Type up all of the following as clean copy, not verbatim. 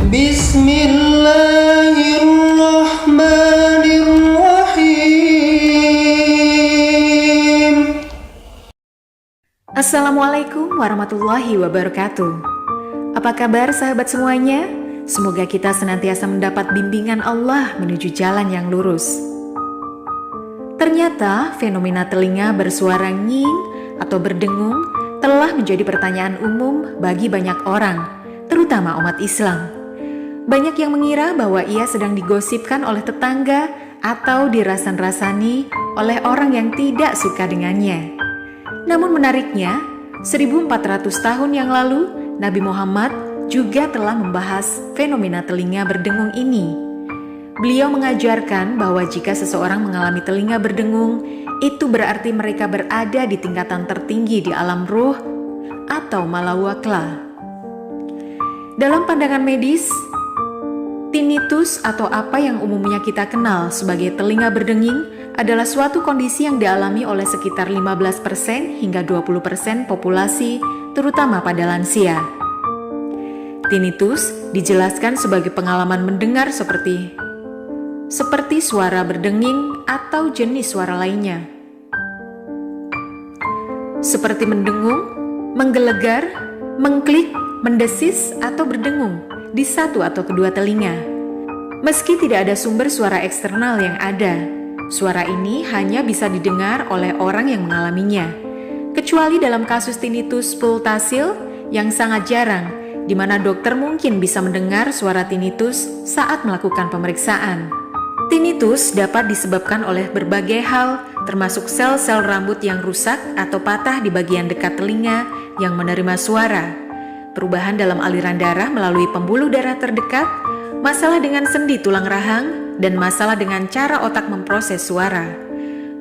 Bismillahirrahmanirrahim. Assalamualaikum warahmatullahi wabarakatuh. Apa kabar sahabat semuanya? Semoga kita senantiasa mendapat bimbingan Allah menuju jalan yang lurus. Ternyata fenomena telinga bersuara nying atau berdengung telah menjadi pertanyaan umum bagi banyak orang, terutama umat Islam. Banyak yang mengira bahwa ia sedang digosipkan oleh tetangga atau dirasan-rasani oleh orang yang tidak suka dengannya. Namun menariknya, 1400 tahun yang lalu, Nabi Muhammad juga telah membahas fenomena telinga berdengung ini. Beliau mengajarkan bahwa jika seseorang mengalami telinga berdengung, itu berarti mereka berada di tingkatan tertinggi di alam ruh atau malawakla. Dalam pandangan medis, tinnitus atau apa yang umumnya kita kenal sebagai telinga berdenging adalah suatu kondisi yang dialami oleh sekitar 15% hingga 20% populasi, terutama pada lansia. Tinnitus dijelaskan sebagai pengalaman mendengar seperti suara berdenging atau jenis suara lainnya. Seperti mendengung, menggelegar, mengklik, mendesis, atau berdengung di satu atau kedua telinga. Meski tidak ada sumber suara eksternal yang ada, suara ini hanya bisa didengar oleh orang yang mengalaminya. Kecuali dalam kasus tinnitus pultasil yang sangat jarang, di mana dokter mungkin bisa mendengar suara tinnitus saat melakukan pemeriksaan. Tinnitus dapat disebabkan oleh berbagai hal, termasuk sel-sel rambut yang rusak atau patah di bagian dekat telinga yang menerima suara, perubahan dalam aliran darah melalui pembuluh darah terdekat, masalah dengan sendi tulang rahang, dan masalah dengan cara otak memproses suara.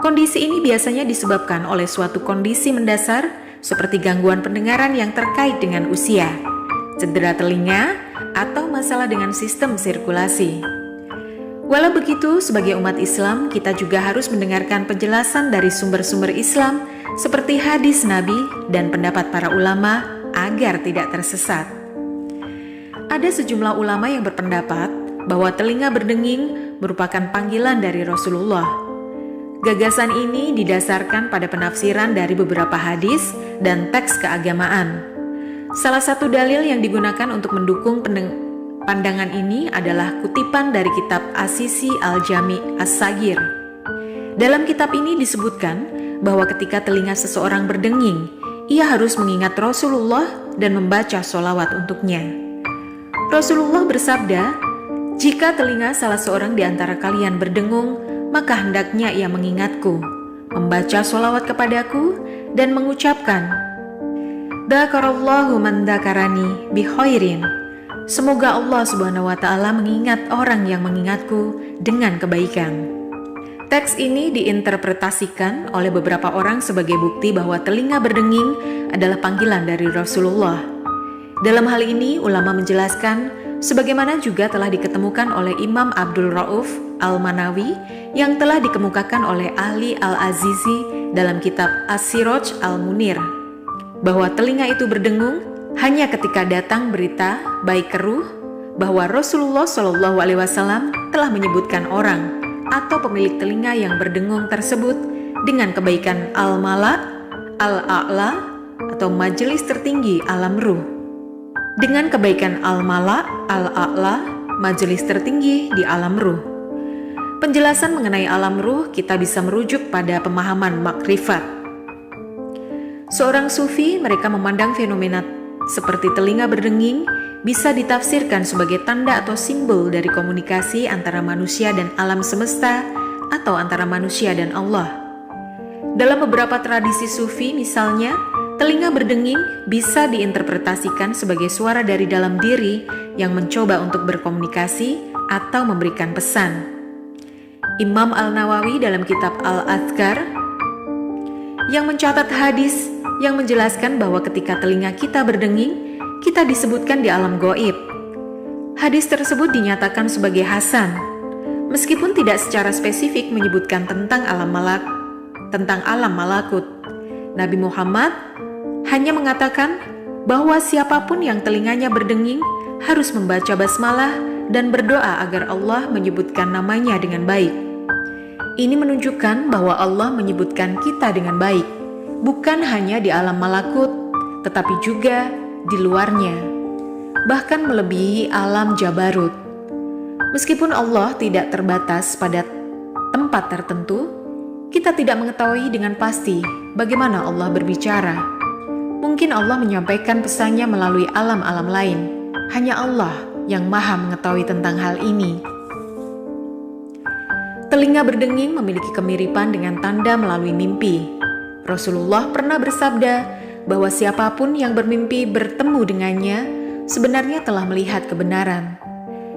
Kondisi ini biasanya disebabkan oleh suatu kondisi mendasar seperti gangguan pendengaran yang terkait dengan usia, cedera telinga, atau masalah dengan sistem sirkulasi. Walau begitu, sebagai umat Islam, kita juga harus mendengarkan penjelasan dari sumber-sumber Islam seperti hadis Nabi dan pendapat para ulama agar tidak tersesat. Ada sejumlah ulama yang berpendapat bahwa telinga berdenging merupakan panggilan dari Rasulullah. Gagasan ini didasarkan pada penafsiran dari beberapa hadis dan teks keagamaan. Salah satu dalil yang digunakan untuk mendukung pandangan ini adalah kutipan dari kitab As-Sisi Al-Jami As-Sagir. Dalam kitab ini disebutkan bahwa ketika telinga seseorang berdenging, ia harus mengingat Rasulullah dan membaca sholawat untuknya. Rasulullah bersabda, "Jika telinga salah seorang di antara kalian berdengung, maka hendaknya ia mengingatku, membaca sholawat kepadaku, dan mengucapkan, Dzakarallahu man dzakarani bi khairin. Semoga Allah Subhanahu wa Ta'ala mengingat orang yang mengingatku dengan kebaikan." Teks ini diinterpretasikan oleh beberapa orang sebagai bukti bahwa telinga berdenging adalah panggilan dari Rasulullah. Dalam hal ini, ulama menjelaskan, sebagaimana juga telah diketemukan oleh Imam Abdul Rauf Al-Manawi yang telah dikemukakan oleh ahli Al-Azizi dalam kitab As-Siraj Al-Munir, bahwa telinga itu berdengung hanya ketika datang berita baik keruh bahwa Rasulullah SAW telah menyebutkan orang atau pemilik telinga yang berdengung tersebut dengan kebaikan al-mala, al-a'la, atau majelis tertinggi alam ruh. Dengan kebaikan al-mala, al-a'la, majelis tertinggi di alam ruh. Penjelasan mengenai alam ruh kita bisa merujuk pada pemahaman makrifat. Seorang sufi, mereka memandang fenomena seperti telinga berdenging bisa ditafsirkan sebagai tanda atau simbol dari komunikasi antara manusia dan alam semesta atau antara manusia dan Allah. Dalam beberapa tradisi sufi misalnya, telinga berdenging bisa diinterpretasikan sebagai suara dari dalam diri yang mencoba untuk berkomunikasi atau memberikan pesan. Imam Al-Nawawi dalam kitab Al-Adhkar yang mencatat hadis yang menjelaskan bahwa ketika telinga kita berdenging, kita disebutkan di alam gaib. Hadis tersebut dinyatakan sebagai hasan, meskipun tidak secara spesifik menyebutkan tentang alam malakut. Nabi Muhammad hanya mengatakan bahwa siapapun yang telinganya berdenging harus membaca basmalah dan berdoa agar Allah menyebutkan namanya dengan baik. Ini menunjukkan bahwa Allah menyebutkan kita dengan baik, bukan hanya di alam malakut, tetapi juga di luarnya, bahkan melebihi alam jabarut. Meskipun Allah tidak terbatas pada tempat tertentu, kita tidak mengetahui dengan pasti bagaimana Allah berbicara. Mungkin Allah menyampaikan pesannya melalui alam-alam lain. Hanya Allah yang maha mengetahui tentang hal ini. Telinga berdenging memiliki kemiripan dengan tanda melalui mimpi. Rasulullah pernah bersabda bahwa siapapun yang bermimpi bertemu dengannya sebenarnya telah melihat kebenaran.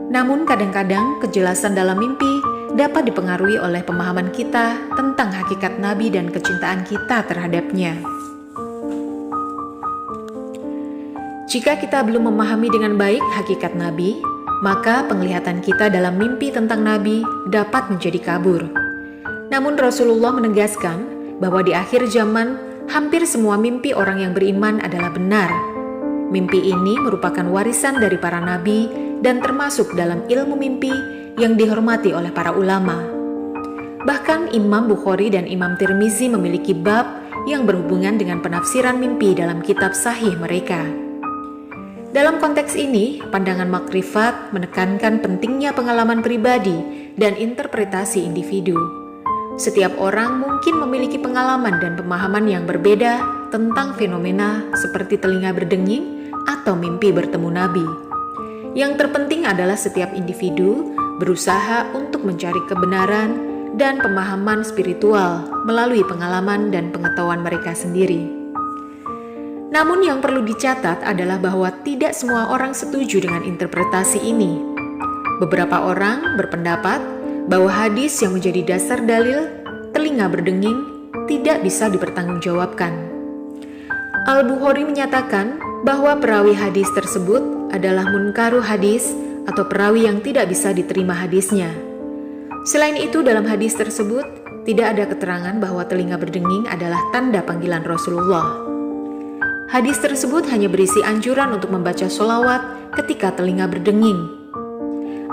Namun kadang-kadang kejelasan dalam mimpi dapat dipengaruhi oleh pemahaman kita tentang hakikat Nabi dan kecintaan kita terhadapnya. Jika kita belum memahami dengan baik hakikat Nabi, maka penglihatan kita dalam mimpi tentang Nabi dapat menjadi kabur. Namun Rasulullah menegaskan bahwa di akhir zaman hampir semua mimpi orang yang beriman adalah benar. Mimpi ini merupakan warisan dari para nabi dan termasuk dalam ilmu mimpi yang dihormati oleh para ulama. Bahkan Imam Bukhari dan Imam Tirmizi memiliki bab yang berhubungan dengan penafsiran mimpi dalam kitab sahih mereka. Dalam konteks ini, pandangan makrifat menekankan pentingnya pengalaman pribadi dan interpretasi individu. Setiap orang mungkin memiliki pengalaman dan pemahaman yang berbeda tentang fenomena seperti telinga berdenging atau mimpi bertemu Nabi. Yang terpenting adalah setiap individu berusaha untuk mencari kebenaran dan pemahaman spiritual melalui pengalaman dan pengetahuan mereka sendiri. Namun yang perlu dicatat adalah bahwa tidak semua orang setuju dengan interpretasi ini. Beberapa orang berpendapat bahwa hadis yang menjadi dasar dalil telinga berdenging tidak bisa dipertanggungjawabkan. Al-Bukhari menyatakan bahwa perawi hadis tersebut adalah munkaru hadis atau perawi yang tidak bisa diterima hadisnya. Selain itu, dalam hadis tersebut tidak ada keterangan bahwa telinga berdenging adalah tanda panggilan Rasulullah. Hadis tersebut hanya berisi anjuran untuk membaca sholawat ketika telinga berdenging.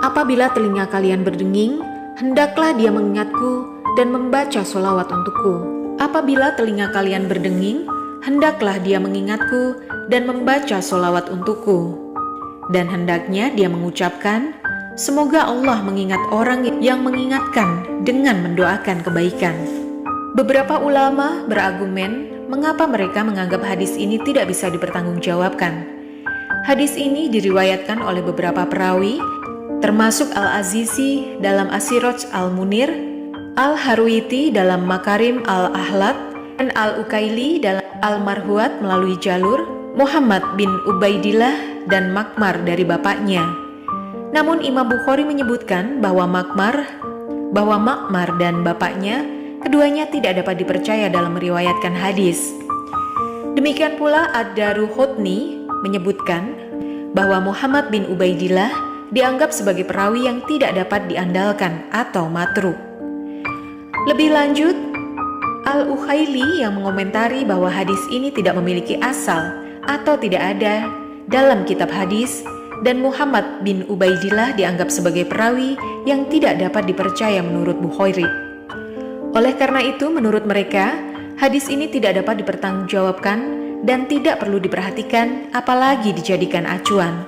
Apabila telinga kalian berdenging, hendaklah dia mengingatku dan membaca sholawat untukku. Apabila telinga kalian berdenging, hendaklah dia mengingatku dan membaca sholawat untukku. Dan hendaknya dia mengucapkan, semoga Allah mengingat orang yang mengingatkan dengan mendoakan kebaikan. Beberapa ulama berargumen mengapa mereka menganggap hadis ini tidak bisa dipertanggungjawabkan. Hadis ini diriwayatkan oleh beberapa perawi, termasuk Al-Azizi dalam Asiraj Al-Munir, Al-Harwiti dalam Makarim Al-Ahlad, dan Al-Ukaili dalam Al-Marhuat melalui jalur Muhammad bin Ubaidillah dan Makmar dari bapaknya. Namun Imam Bukhari menyebutkan bahwa Makmar dan bapaknya keduanya tidak dapat dipercaya dalam meriwayatkan hadis. Demikian pula Ad-Daruqutni menyebutkan bahwa Muhammad bin Ubaidillah dianggap sebagai perawi yang tidak dapat diandalkan atau matruk. Lebih lanjut, Al-Ukhaili yang mengomentari bahwa hadis ini tidak memiliki asal atau tidak ada dalam kitab hadis, dan Muhammad bin Ubaidillah dianggap sebagai perawi yang tidak dapat dipercaya menurut Bukhari. Oleh karena itu, menurut mereka, hadis ini tidak dapat dipertanggungjawabkan dan tidak perlu diperhatikan apalagi dijadikan acuan.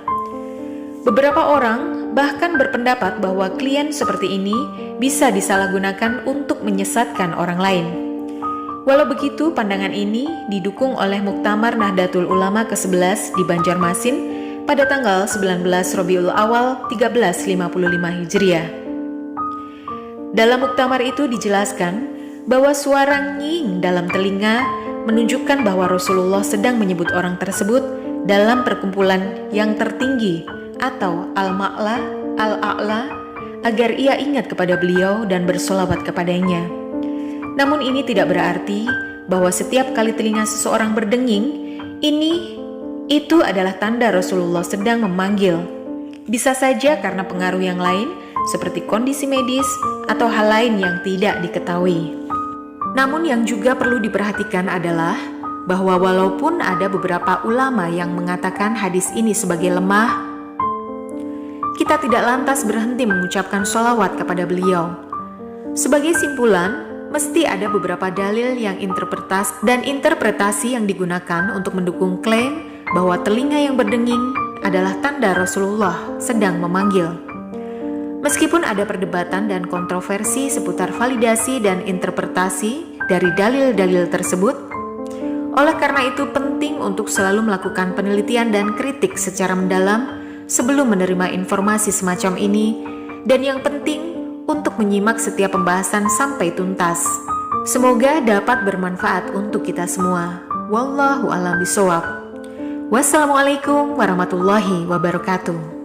Beberapa orang bahkan berpendapat bahwa klien seperti ini bisa disalahgunakan untuk menyesatkan orang lain. Walau begitu, pandangan ini didukung oleh Muktamar Nahdlatul Ulama ke-11 di Banjarmasin pada tanggal 19 Rabiul Awal 1355 Hijriah. Dalam muktamar itu dijelaskan bahwa suara nying dalam telinga menunjukkan bahwa Rasulullah sedang menyebut orang tersebut dalam perkumpulan yang tertinggi atau Al-Ma'la, Al-A'la, agar ia ingat kepada beliau dan bersolawat kepadanya. Namun ini tidak berarti bahwa setiap kali telinga seseorang berdenging, itu adalah tanda Rasulullah sedang memanggil. Bisa saja karena pengaruh yang lain seperti kondisi medis atau hal lain yang tidak diketahui. Namun yang juga perlu diperhatikan adalah bahwa walaupun ada beberapa ulama yang mengatakan hadis ini sebagai lemah, kita tidak lantas berhenti mengucapkan sholawat kepada beliau. Sebagai simpulan, mesti ada beberapa dalil yang interpretasi yang digunakan untuk mendukung klaim bahwa telinga yang berdenging adalah tanda Rasulullah sedang memanggil. Meskipun ada perdebatan dan kontroversi seputar validasi dan interpretasi dari dalil-dalil tersebut, oleh karena itu penting untuk selalu melakukan penelitian dan kritik secara mendalam sebelum menerima informasi semacam ini, dan yang penting untuk menyimak setiap pembahasan sampai tuntas. Semoga dapat bermanfaat untuk kita semua. Wallahu a'lam bishawab. Wassalamualaikum warahmatullahi wabarakatuh.